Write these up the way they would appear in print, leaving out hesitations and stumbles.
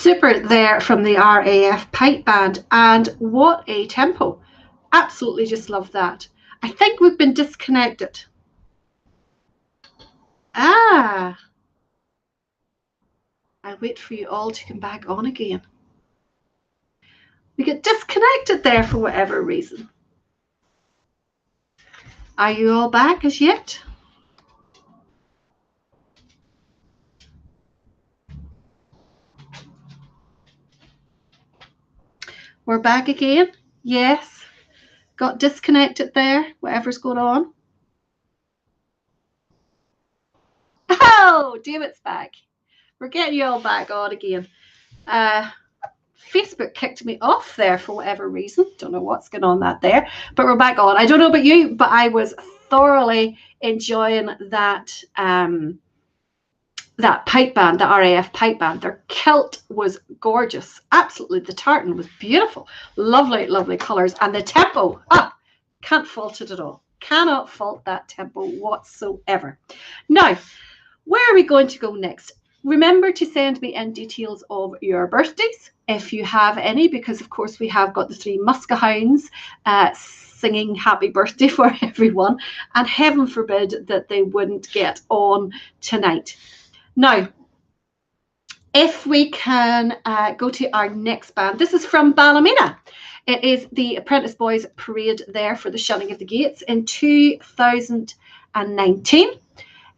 Super there from the RAF pipe band, and what a tempo. Absolutely just love that. I think we've been disconnected. I'll wait for you all to come back on again. We get disconnected there for whatever reason. Are you all back as yet? We're back again. Yes. Got disconnected there, whatever's going on. Oh, David's back. We're getting you all back on again. Facebook kicked me off there for whatever reason. Don't know what's going on that there, but we're back on. I don't know about you, but I was thoroughly enjoying that that pipe band, the RAF pipe band. Their kilt was gorgeous. Absolutely. The tartan was beautiful. Lovely, lovely colours. And the tempo, can't fault it at all. Cannot fault that tempo whatsoever. Now, where are we going to go next? Remember to send me in details of your birthdays, if you have any, because of course we have got the 3 Muskehounds singing happy birthday for everyone, and heaven forbid that they wouldn't get on tonight. Now, if we can go to our next band, this is from Ballymena. It is the Apprentice Boys Parade there for the shutting of the gates in 2019.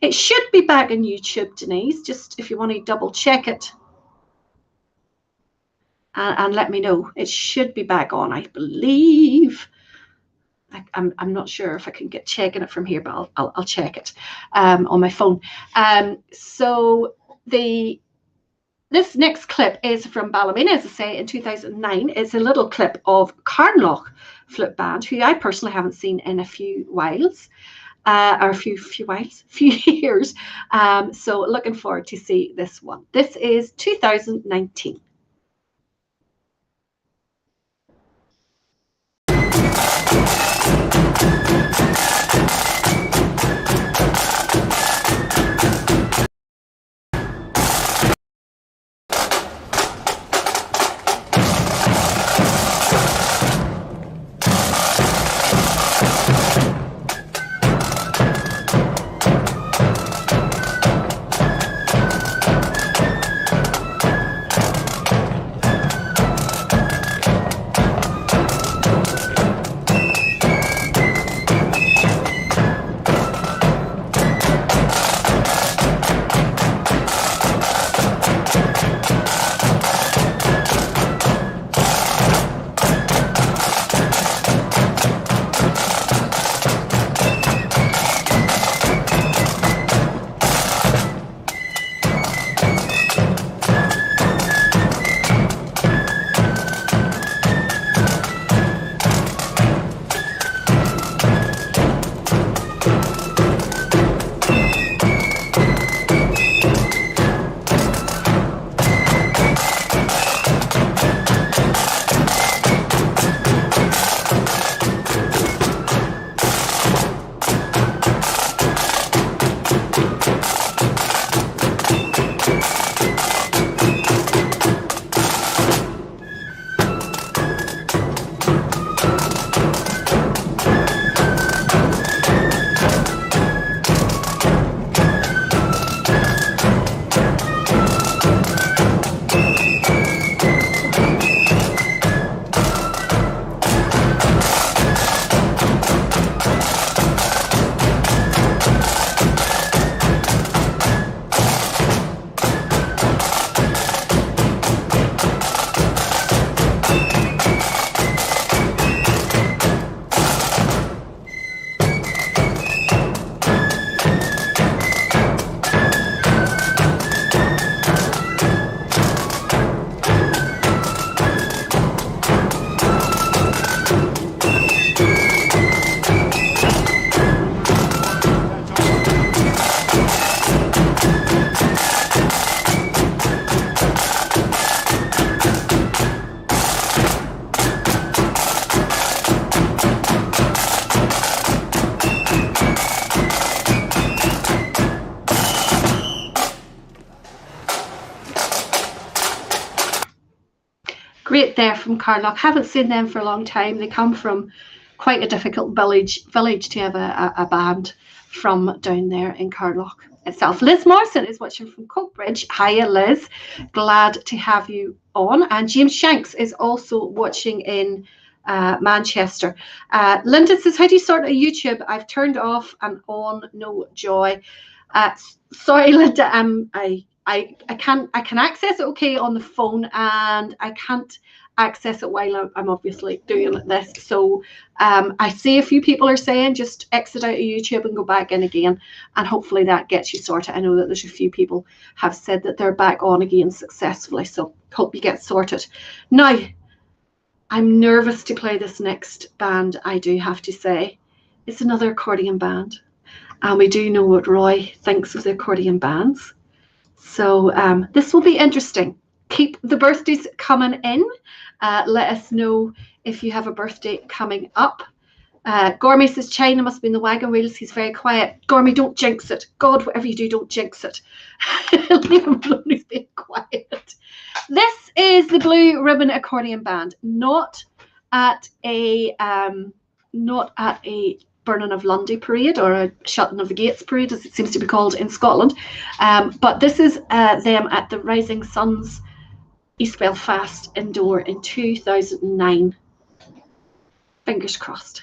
It should be back on YouTube, Denise, just if you want to double check it and let me know. It should be back on, I believe. I'm not sure if I can get checking it from here, but I'll check it on my phone. So this next clip is from Ballymena, as I say, in 2009. It's a little clip of Carnlough Flute Band, who I personally haven't seen in a few whiles. Or a few years. So looking forward to see this one. This is 2019. Great there from Carlock. Haven't seen them for a long time. They come from quite a difficult village to have a band from down there in Carlock itself. Liz Morrison is watching from Coatbridge. Hiya, Liz. Glad to have you on. And James Shanks is also watching in Manchester. Linda says, how do you sort out YouTube? I've turned off and on, no joy. Sorry, Linda, I can access it okay on the phone, and I can't access it while I'm obviously doing this. So I see a few people are saying just exit out of YouTube and go back in again, and hopefully that gets you sorted. I know that there's a few people have said that they're back on again successfully, so hope you get sorted. Now, I'm nervous to play this next band, I do have to say. It's another accordion band, and we do know what Roy thinks of the accordion bands. So this will be interesting. Keep the birthdays coming in. Let us know if you have a birthday coming up. Gormy says, China must be in the wagon wheels. He's very quiet. Gormy, don't jinx it. God, whatever you do, don't jinx it. Leave him alone, he's being quiet. This is the Blue Ribbon Accordion Band, not at a Burning of Lundy parade or a Shutting of the Gates parade, as it seems to be called in Scotland. But this is them at the Rising Suns East Belfast Indoor in 2009. Fingers crossed.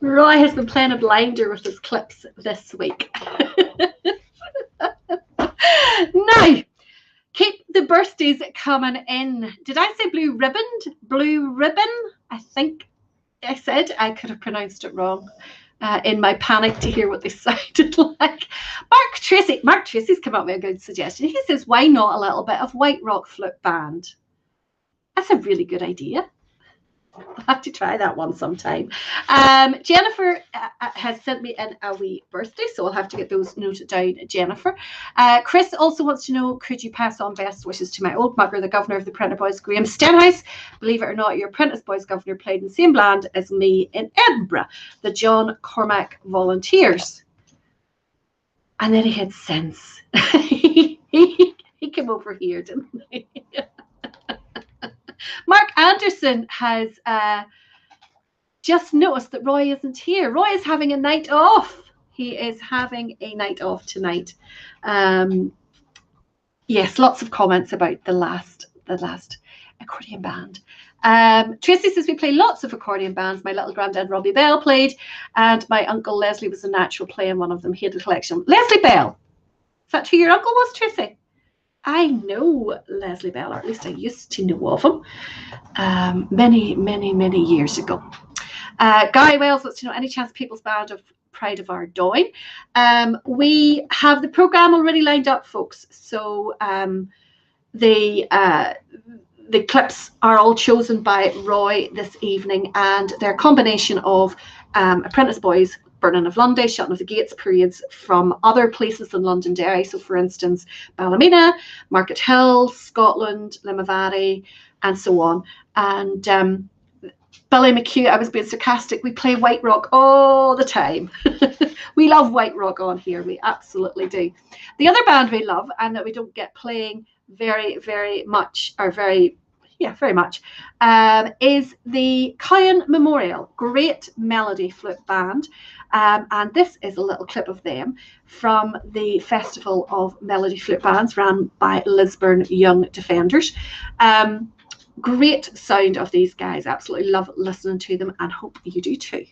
Roy has been playing a blinder with his clips this week. Now, keep the birthdays coming in. Did I say blue ribbon? Blue ribbon? I think I said. I could have pronounced it wrong in my panic to hear what they sounded like. Mark Tracy's come up with a good suggestion. He says, why not a little bit of White Rock Flute Band? That's a really good idea. I'll have to try that one sometime. Jennifer has sent me in a wee birthday, so I'll have to get those noted down, Jennifer. Chris also wants to know, could you pass on best wishes to my old mugger, the governor of the Printer Boys, Graham Stenhouse? Believe it or not, your Prentice Boys governor played in the same band as me in Edinburgh, the John Cormack Volunteers. And then he had sense. He came over here, didn't he? Mark Anderson has just noticed that Roy isn't here. Roy is having a night off. He is having a night off tonight. Yes, lots of comments about the last accordion band. Tracy says we play lots of accordion bands. My little granddad Robbie Bell played, and my uncle Leslie was a natural playing one of them. He had a collection. Leslie Bell, is that who your uncle was, Tracy? I know Leslie Bell, or at least I used to know of him many years ago. Guy Wells wants to know any chance People's Band of Pride of Ardoyne. We have the programme already lined up, folks. So the clips are all chosen by Roy this evening, and they're a combination of Apprentice Boys, Burning of Lundy, Shutting of the Gates parades from other places in Londonderry. So, for instance, Ballymena, Market Hill, Scotland, Limavady, and so on. And Billy McHugh, I was being sarcastic, we play White Rock all the time. We love White Rock on here. We absolutely do. The other band we love, and that we don't get playing very much, is the Cowan Memorial. Great melody flute band. And this is a little clip of them from the Festival of Melody Flute Bands ran by Lisburn Young Defenders. Great sound of these guys. Absolutely love listening to them, and hope you do too.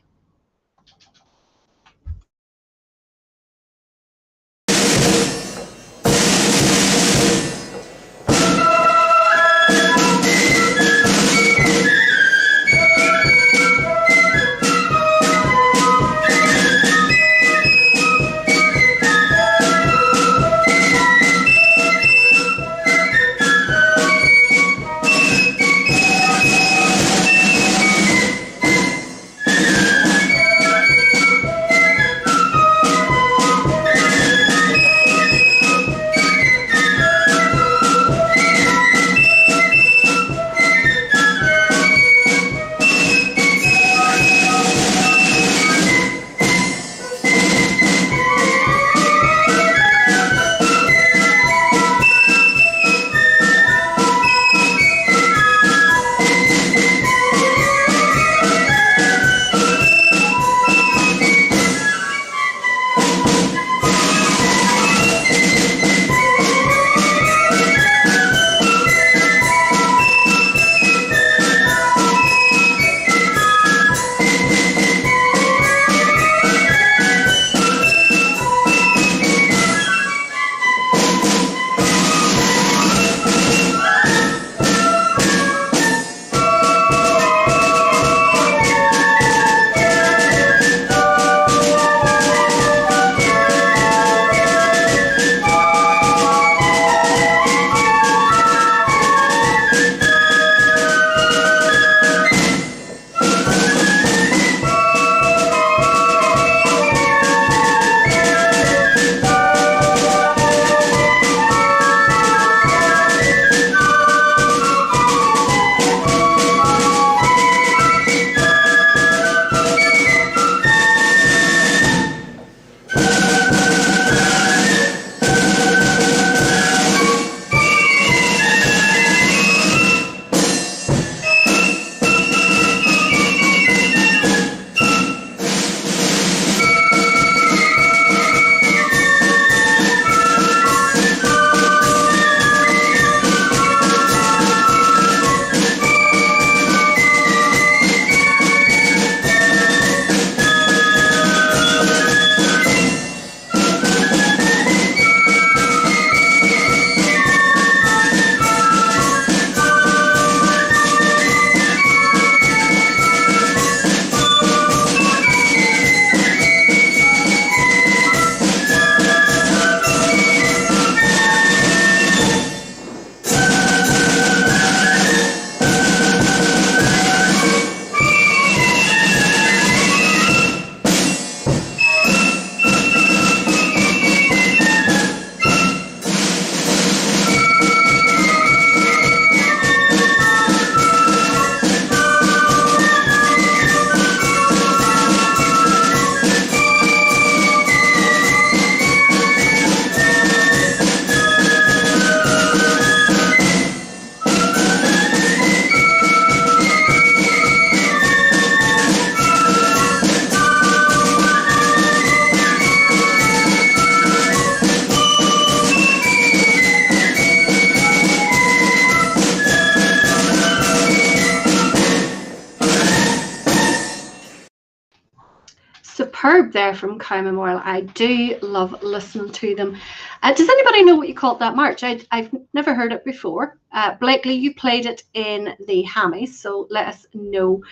superb there from Cow Memorial. I do love listening to them. Does anybody know what you called that march? I've never heard it before. Blakely, you played it in the Hammies, so let us know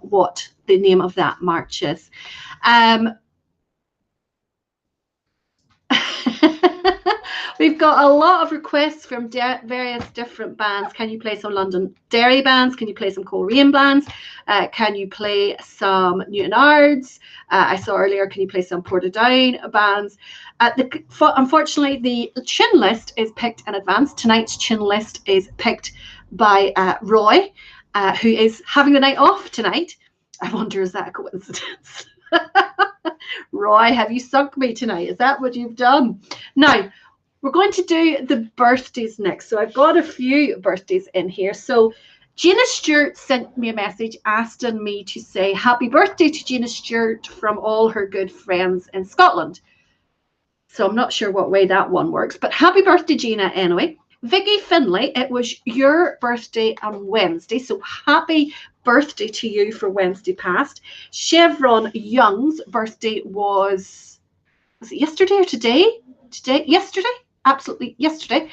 what the name of that march is. We've got a lot of requests from various different bands. Can you play some Londonderry bands? Can you play some Coleraine bands? Can you play some Newtonards? I saw earlier, can you play some Portadown bands? Unfortunately, the tune list is picked in advance. Tonight's tune list is picked by Roy, who is having the night off tonight. I wonder, is that a coincidence? Roy, have you sunk me tonight? Is that what you've done? Now, we're going to do the birthdays next. So I've got a few birthdays in here. So Gina Stewart sent me a message asking me to say happy birthday to Gina Stewart from all her good friends in Scotland. So I'm not sure what way that one works, but happy birthday, Gina, anyway. Vicky Finlay, it was your birthday on Wednesday, so happy birthday to you for Wednesday past. Chevron Young's birthday was it yesterday or today? Yesterday? Absolutely yesterday.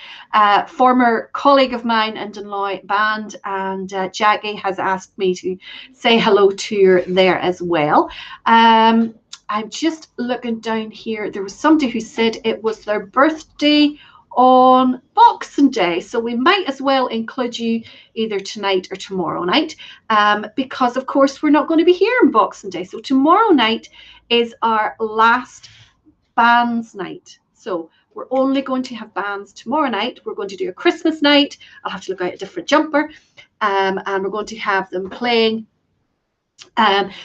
Former colleague of mine in Dunloy Band, and Jackie has asked me to say hello to her there as well. I'm just looking down here. There was somebody who said it was their birthday on Boxing Day, so we might as well include you either tonight or tomorrow night, because of course we're not going to be here on Boxing Day. So tomorrow night is our last bands night, so we're only going to have bands tomorrow night. We're going to do a Christmas night. I'll have to look out a different jumper, and we're going to have them playing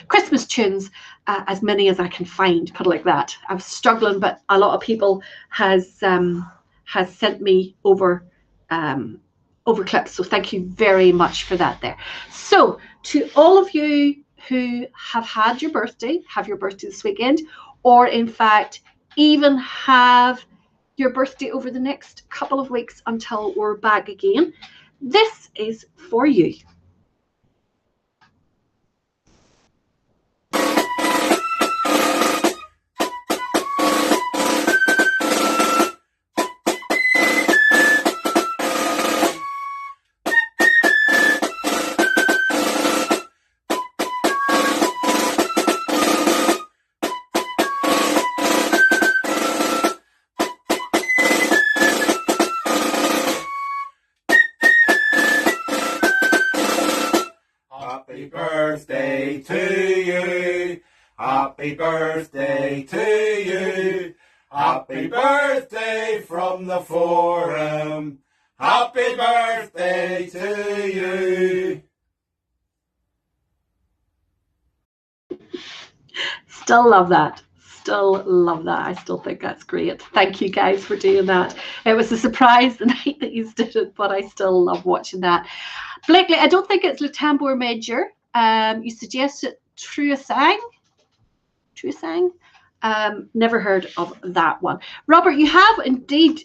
Christmas tunes, as many as I can find, put it like that. I'm struggling, but a lot of people has sent me over clips, so thank you very much for that there. So to all of you who have had your birthday, have your birthday this weekend, or in fact even have your birthday over the next couple of weeks until we're back again, this is for you. Happy birthday to you. Happy birthday to you. Happy birthday from the forum. Happy birthday to you. Still love that. Still love that. I still think that's great. Thank you guys for doing that. It was a surprise the night that you did it, but I still love watching that. Blakely, I don't think it's Le Tambour Major. You suggested Truasang. Never heard of that one. Robert, you have indeed.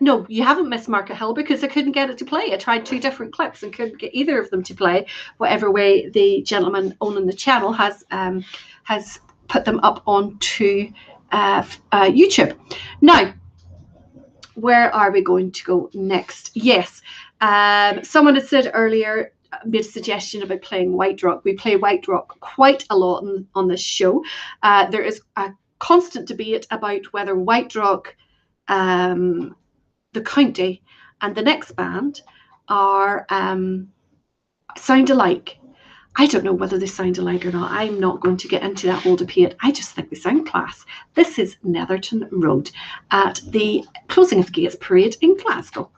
No, you haven't missed Market Hill because I couldn't get it to play. I tried 2 different clips and couldn't get either of them to play. Whatever way the gentleman owning the channel has put them up onto YouTube. Now, where are we going to go next? Yes, someone had said earlier, made a suggestion about playing White Rock. We play White Rock quite a lot on this show. There is a constant debate about whether White Rock, the county, and the next band are sound alike. I don't know whether they sound alike or not. I'm not going to get into that whole debate. I just think they sound class. This is Netherton Road at the Closing of Gates Parade in Glasgow.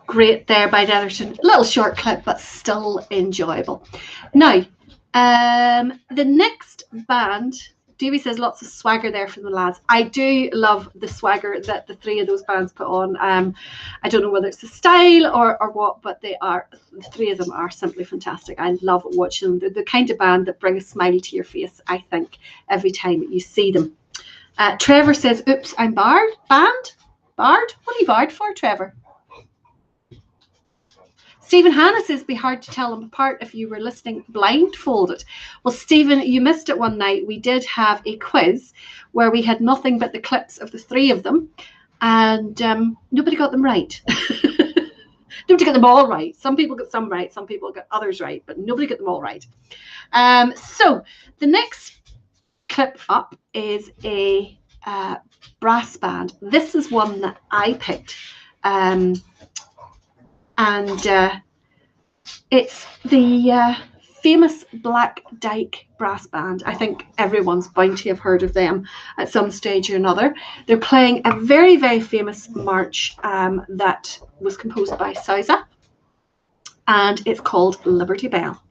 Great there by Netherton. Little short clip, but still enjoyable. Now, the next band, Davey says lots of swagger there from the lads. I do love the swagger that the three of those bands put on. I don't know whether it's the style or what, but the three of them are simply fantastic. I love watching them. They're the kind of band that bring a smile to your face, I think, every time you see them. Trevor says, oops, I'm barred. Banned? Barred? What are you barred for, Trevor? Stephen Hanna says, be hard to tell them apart if you were listening blindfolded. Well, Stephen, you missed it one night. We did have a quiz where we had nothing but the clips of the three of them, and nobody got them right. Nobody got them all right. Some people got some right, some people got others right, but nobody got them all right. So the next clip up is a brass band. This is one that I picked. And it's the famous Black Dyke Brass Band. I think everyone's bound to have heard of them at some stage or another. They're playing a very, very famous march that was composed by Sousa, and it's called Liberty Bell.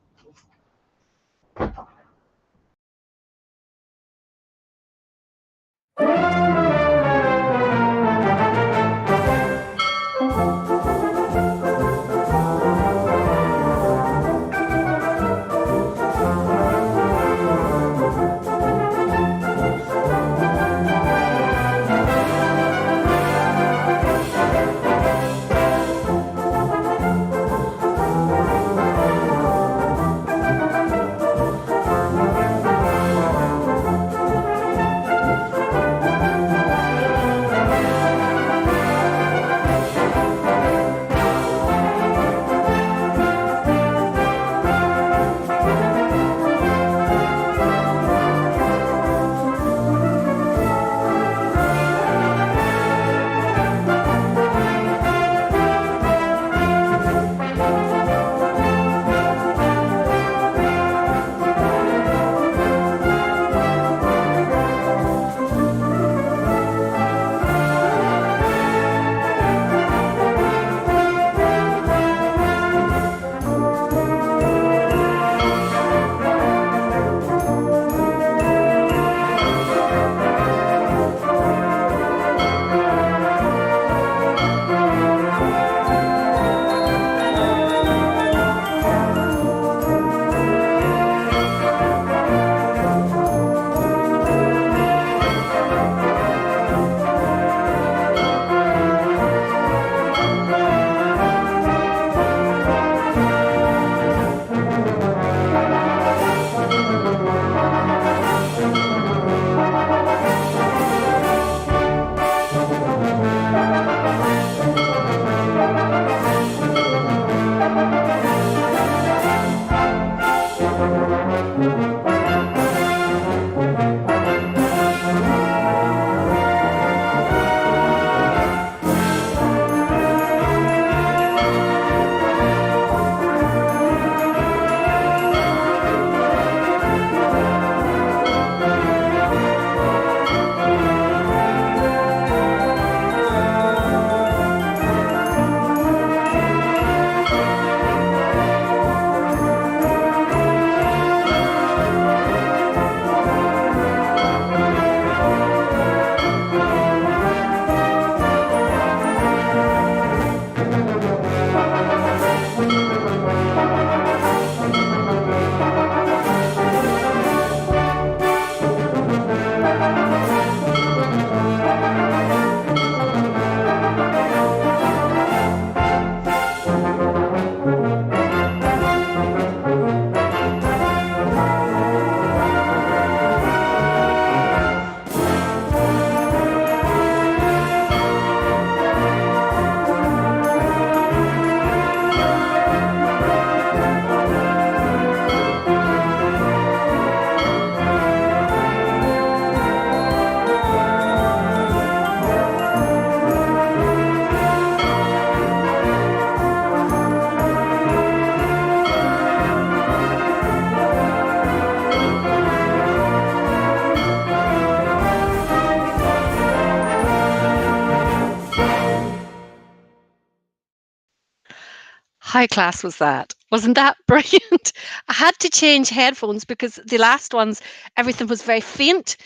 How class was that? Wasn't that brilliant? I had to change headphones because the last ones, everything was very faint.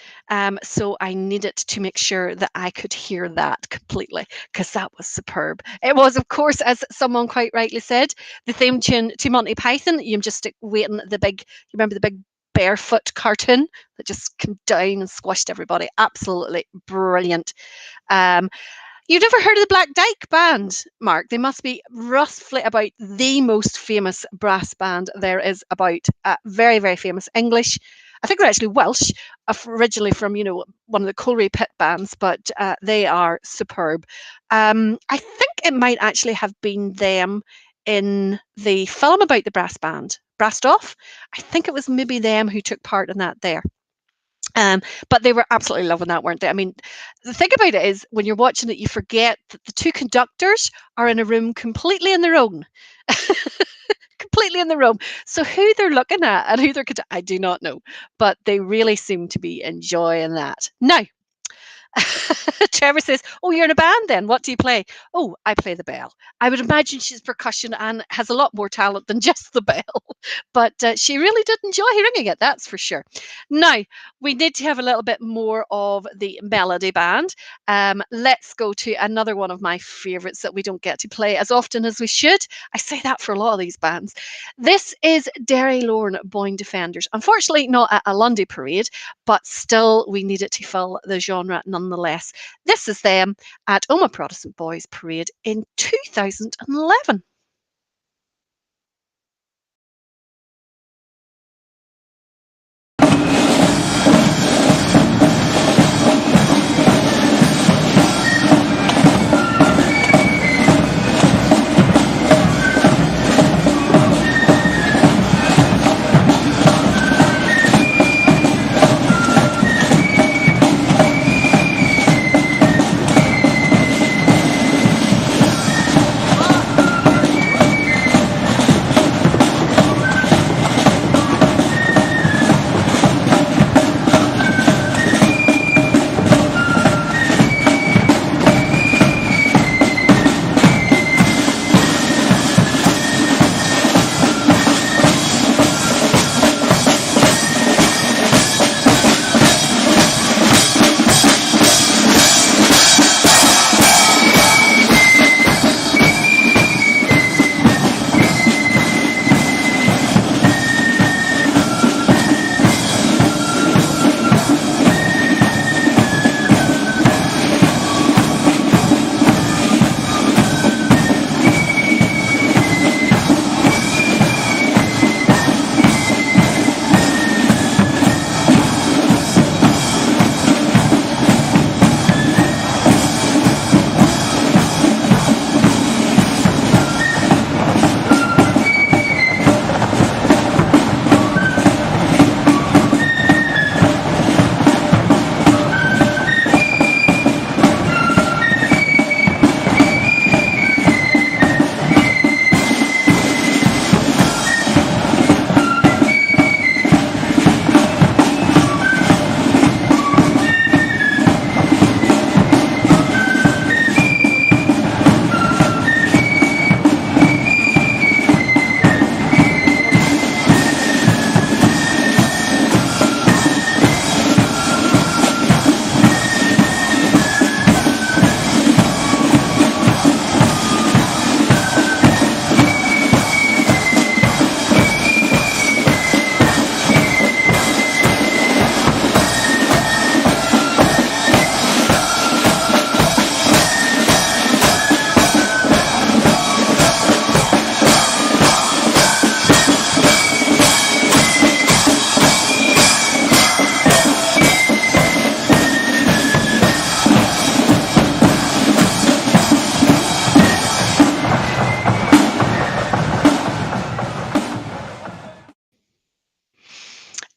So I needed to make sure that I could hear that completely because that was superb. It was, of course, as someone quite rightly said, the theme tune to Monty Python. You just waiting the big, you remember the big barefoot cartoon that just came down and squashed everybody? Absolutely brilliant. Um, You've never heard of the Black Dyke Band, Mark? They must be roughly about the most famous brass band there is about. Very, very famous English. I think they're actually Welsh, originally from one of the Coleraine Pit bands, but they are superb. I think it might actually have been them in the film about the brass band, Brassed Off. I think it was maybe them who took part in that there. But they were absolutely loving that, weren't they? I mean, the thing about it is when you're watching it, you forget that the two conductors are in a room completely on their own. Completely in the room. So who they're looking at and who they're, I do not know, but they really seem to be enjoying that. Now, Trevor says, "Oh, you're in a band then. What do you play?" "Oh, I play the bell." I would imagine she's percussion and has a lot more talent than just the bell, but she really did enjoy ringing it, that's for sure. Now, we need to have a little bit more of the melody band. Let's go to another one of my favourites that we don't get to play as often as we should. I say that for a lot of these bands. This is Derry Lorne Boyne Defenders. Unfortunately, not at a Lundy parade, but still we needed to fill the genre nonetheless. This is them at Omagh Protestant Boys Parade in 2011.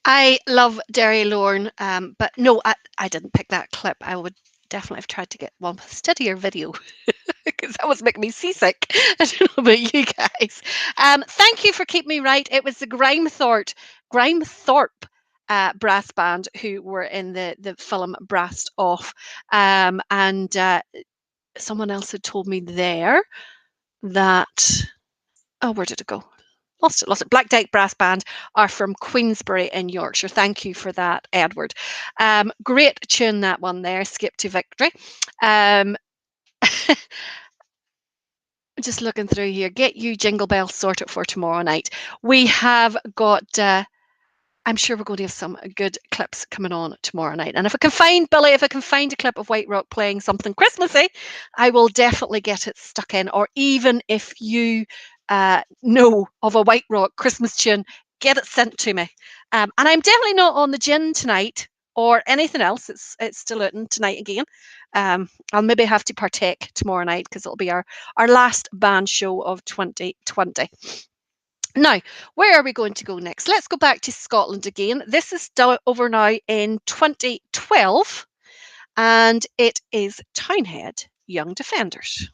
I love Derry Lorne, but no, I didn't pick that clip. I would definitely have tried to get one with steadier video because that was making me seasick. I don't know about you guys. Thank you for keeping me right. It was the Grimethorpe brass band who were in the film Brassed Off. And someone else had told me there that Oh, where did it go? Lost it. Black Dyke Brass Band are from Queensbury in Yorkshire. Thank you for that, Edward. Great tune, that one there, Skip to Victory. Just looking through here. Get you Jingle Bells sorted for tomorrow night. We have got, I'm sure we're going to have some good clips coming on tomorrow night. And if I can find, Billy, if I can find a clip of White Rock playing something Christmassy, I will definitely get it stuck in. Or even if you know of a White Rock Christmas tune, get it sent to me. And I'm definitely not on the gin tonight or anything else. It's still out tonight again. I'll maybe have to partake tomorrow night because it'll be our last band show of 2020. Now, where are we going to go next? Let's go back to Scotland again. This is over now in 2012, and it is Townhead Young Defenders.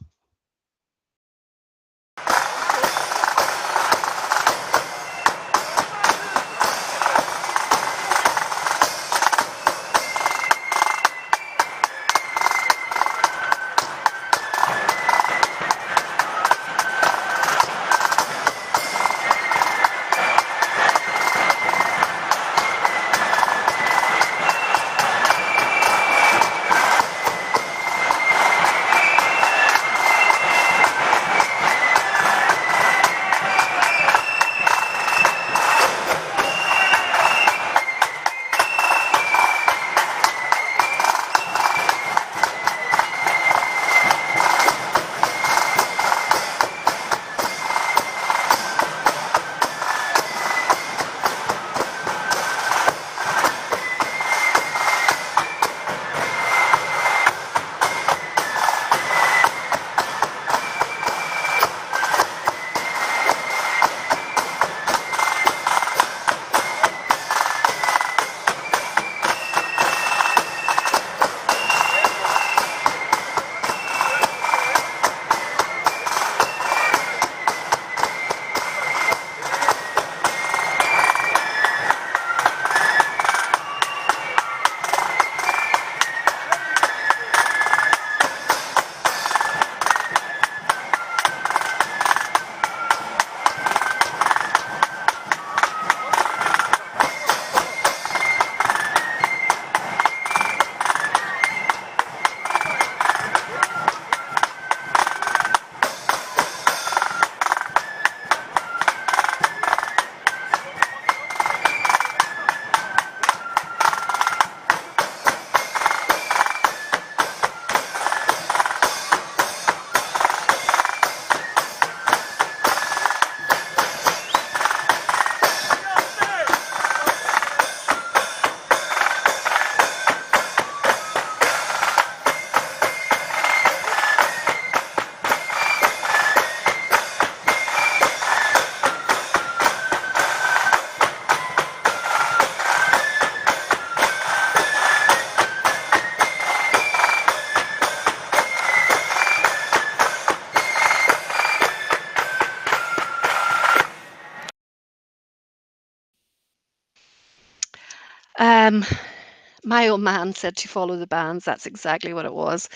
My old man said to follow the bands. That's exactly what it was.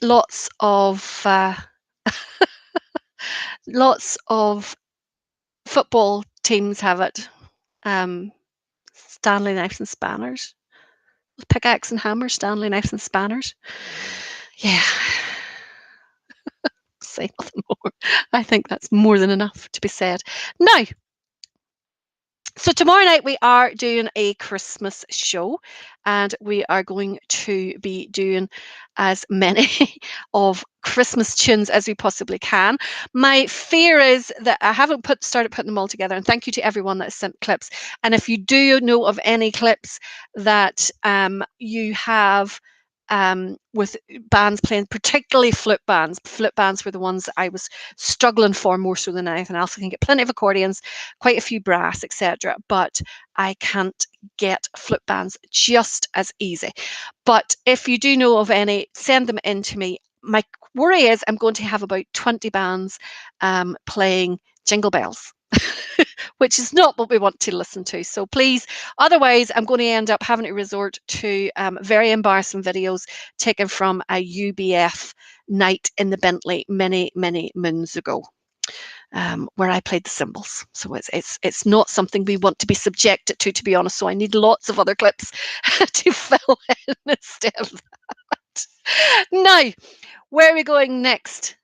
Lots of lots of football teams have it. Stanley Knives and Spanners. Pickaxe and Hammer, Stanley Knives and Spanners. Yeah. Say nothing more. I think that's more than enough to be said. Now, so tomorrow night we are doing a Christmas show, and we are going to be doing as many of Christmas tunes as we possibly can. My fear is that I haven't started putting them all together, and thank you to everyone that sent clips. And if you do know of any clips that you have with bands playing, particularly flute bands. Flute bands were the ones that I was struggling for more so than anything else. I can get plenty of accordions, quite a few brass, etc. But I can't get flute bands just as easy. But if you do know of any, send them in to me. My worry is I'm going to have about 20 bands playing Jingle Bells. Which is not what we want to listen to. So please, otherwise I'm going to end up having to resort to very embarrassing videos taken from a UBF night in the Bentley many, many moons ago. where I played the cymbals. So it's not something we want to be subjected to be honest. So I need lots of other clips to fill in instead of that. Now, where are we going next?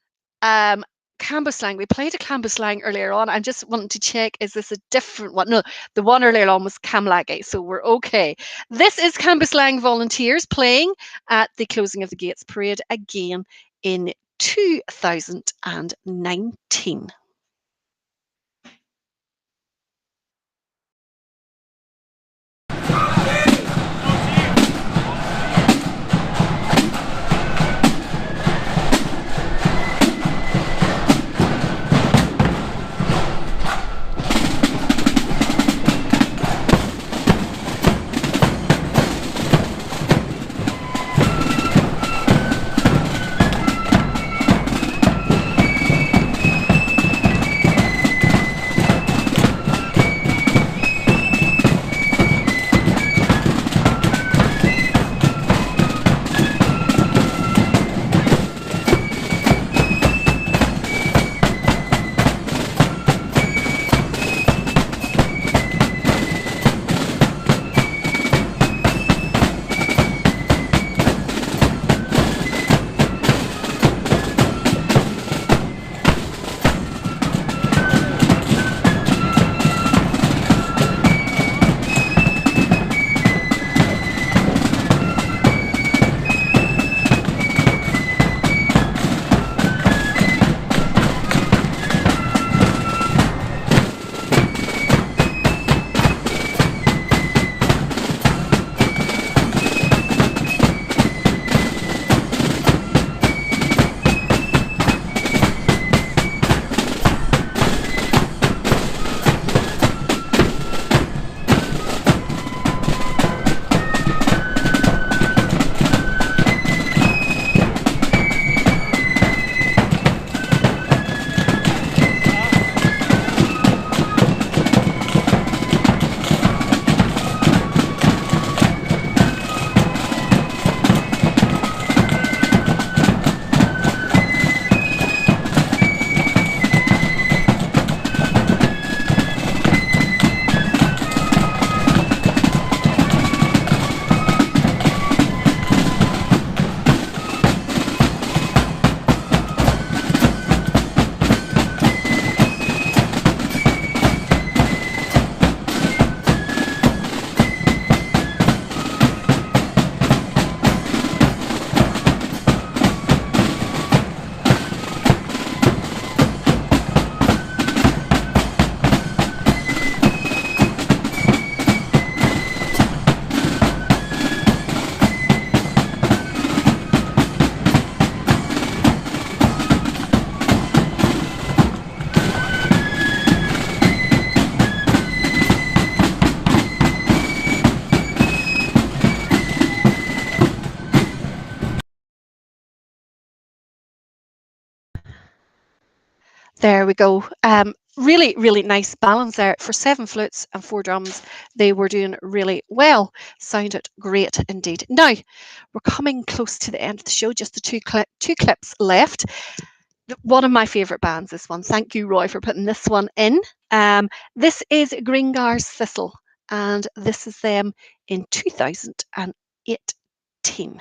Cambuslang. We played a Cambuslang earlier on. I'm just wanting to check, is this a different one? No, the one earlier on was Camlaggy, so we're okay. This is Cambuslang volunteers playing at the Closing of the Gates parade again in 2019. There we go. Really, really nice balance there. For 7 flutes and 4 drums, they were doing really well. Sounded great indeed. Now, we're coming close to the end of the show, just the two clips left. One of my favourite bands, this one. Thank you, Roy, for putting this one in. This is Gringar's Thistle, and this is them in 2018.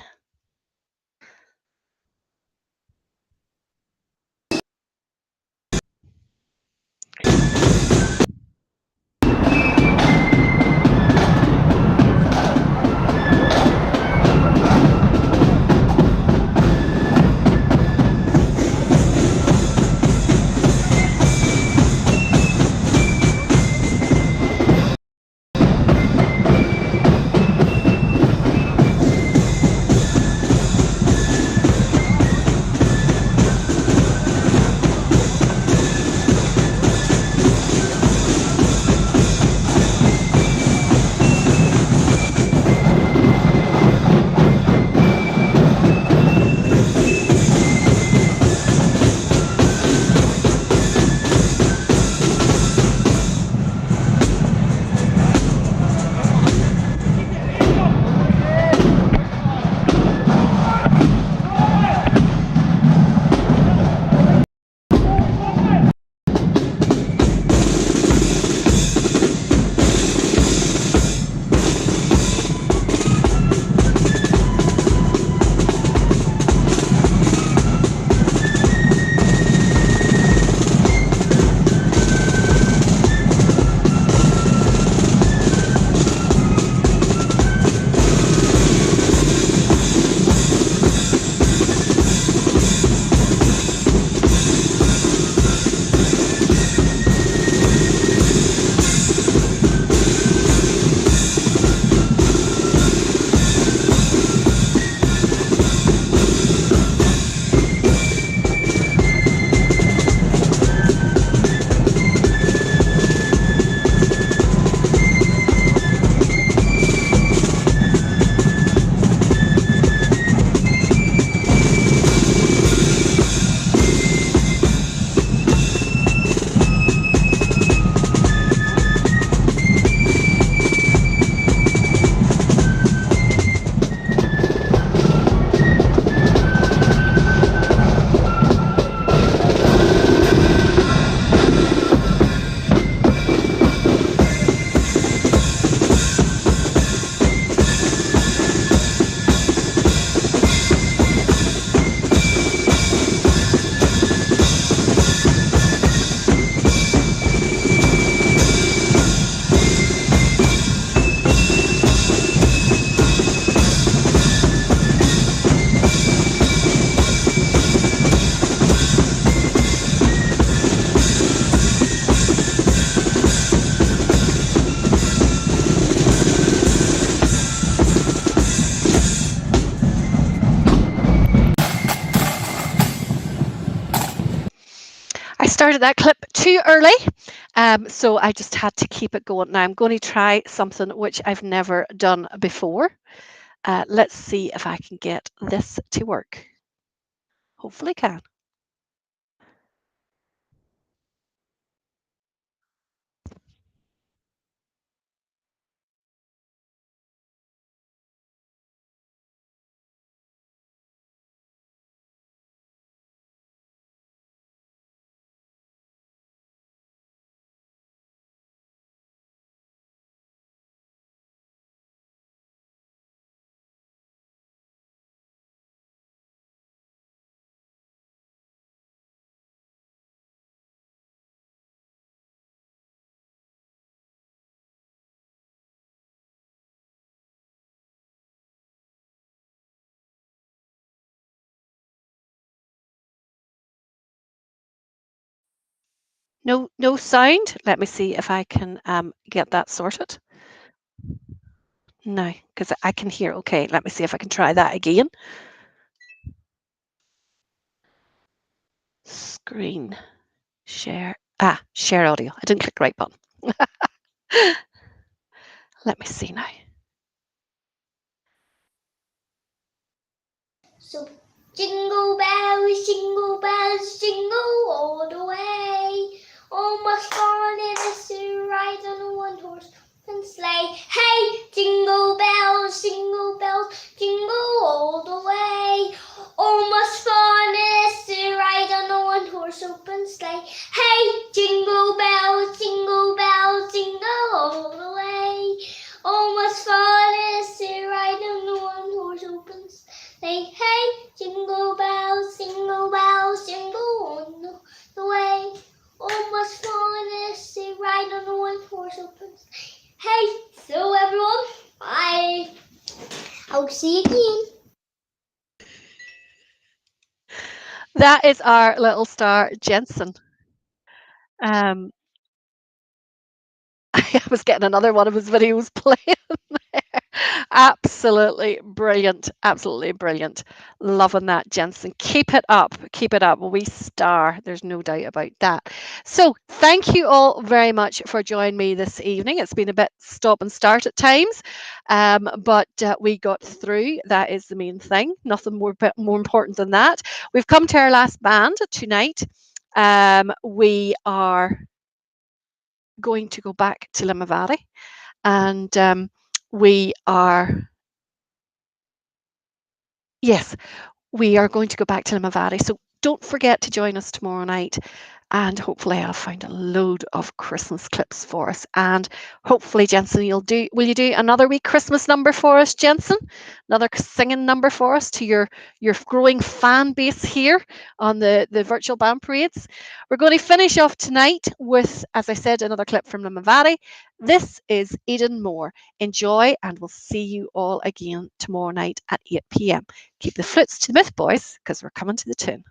started that clip too early, so I just had to keep it going. Now I'm going to try something which I've never done before. Let's see if I can get this to work. Hopefully can. No sound. Let me see if I can get that sorted. No, because I can hear. Okay, let me see if I can try that again. Screen share. Share audio. I didn't click the right button. Let me see now. So jingle bells, jingle all the way. Oh, what fun it is to ride on a one-horse open sleigh. Hey, jingle bells, jingle all the way. Oh, what fun it is to ride on a one-horse open sleigh. Hey, jingle bells, jingle all the way. Oh, what fun it is to ride on a one-horse open sleigh. Hey, jingle bells, jingle on the way. Oh, what fun it is to ride on a one-horse open sleigh. Hey, so everyone, I'll see you again. That is our little star, Jensen. I was getting another one of his videos playing there. Absolutely brilliant. Absolutely brilliant. Loving that, Jensen. Keep it up. Keep it up. We star. There's no doubt about that. So thank you all very much for joining me this evening. It's been a bit stop and start at times, but we got through. That is the main thing. Nothing more important than that. We've come to our last band tonight. We are going to go back to Limavady, and we are going to go back to Limavady. So don't forget to join us tomorrow night, and hopefully I'll find a load of Christmas clips for us. And hopefully, Jensen, will you do another wee Christmas number for us, Jensen? Another singing number for us to your growing fan base here on the virtual band parades. We're going to finish off tonight with, as I said, another clip from Limavady. This is Eden Moore. Enjoy, and we'll see you all again tomorrow night at 8 p.m. Keep the flutes to the myth, boys, because we're coming to the tune.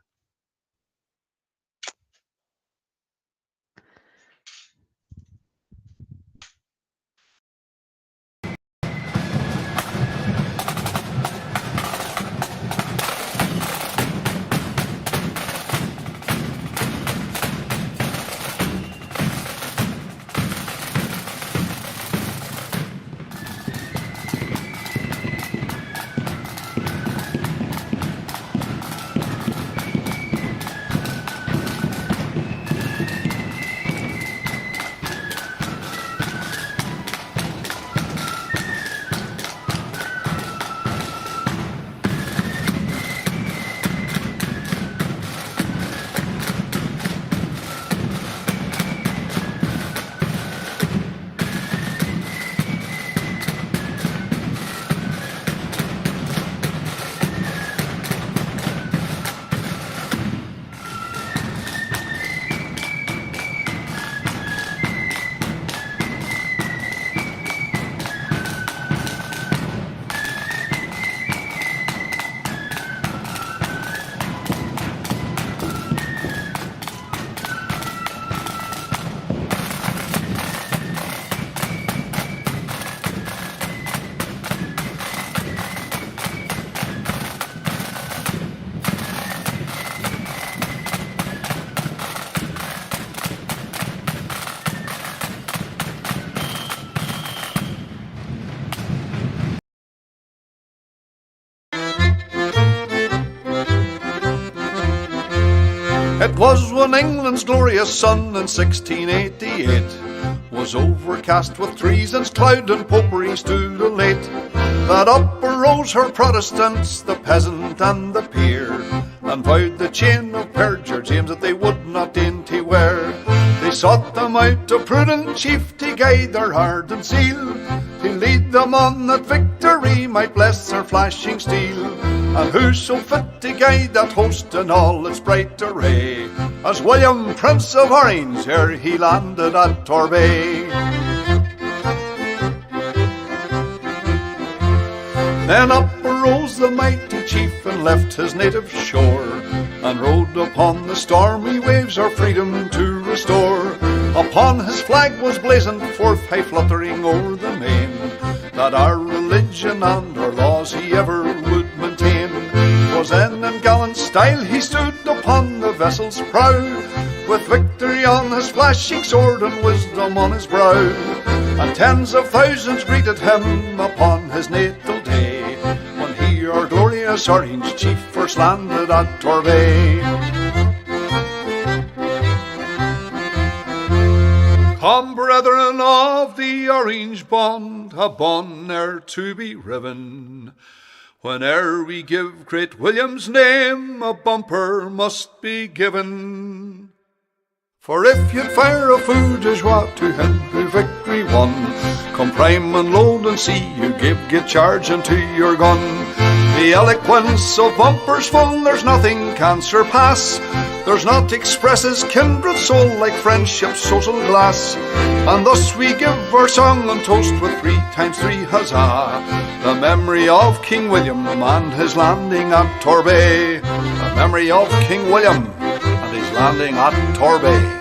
It was when England's glorious sun in 1688 was overcast with treason's cloud and popery stood elate, that up arose her Protestants, the peasant and the peer, and vowed the chain of perjure James that they would not dainty wear. They sought them out a prudent chief to guide their ardent zeal, to lead them on that victory might bless their flashing steel. And who so fit to guide that host in all its bright array as William, Prince of Orange, ere he landed at Torbay? Then up arose the mighty chief and left his native shore, and rode upon the stormy waves our freedom to restore. Upon his flag was blazoned forth, high fluttering o'er the main, that our religion and our laws he ever would maintain. 'Twas then in gallant style he stood upon the vessel's prow, with victory on his flashing sword and wisdom on his brow. And tens of thousands greeted him upon his natal day, when he, our glorious Orange chief, first landed at Torbay. Come, brethren of the Orange bond, a bond ne'er to be riven. Whene'er we give great William's name, a bumper must be given. For if you'd fire a fou de joie to him who victory won, come prime and load and see you give charge unto your gun. The eloquence of bumpers full there's nothing can surpass. There's naught expresses kindred soul like friendship's social glass. And thus we give our song and toast with 3 times 3 huzzah, the memory of King William and his landing at Torbay. The memory of King William and his landing at Torbay.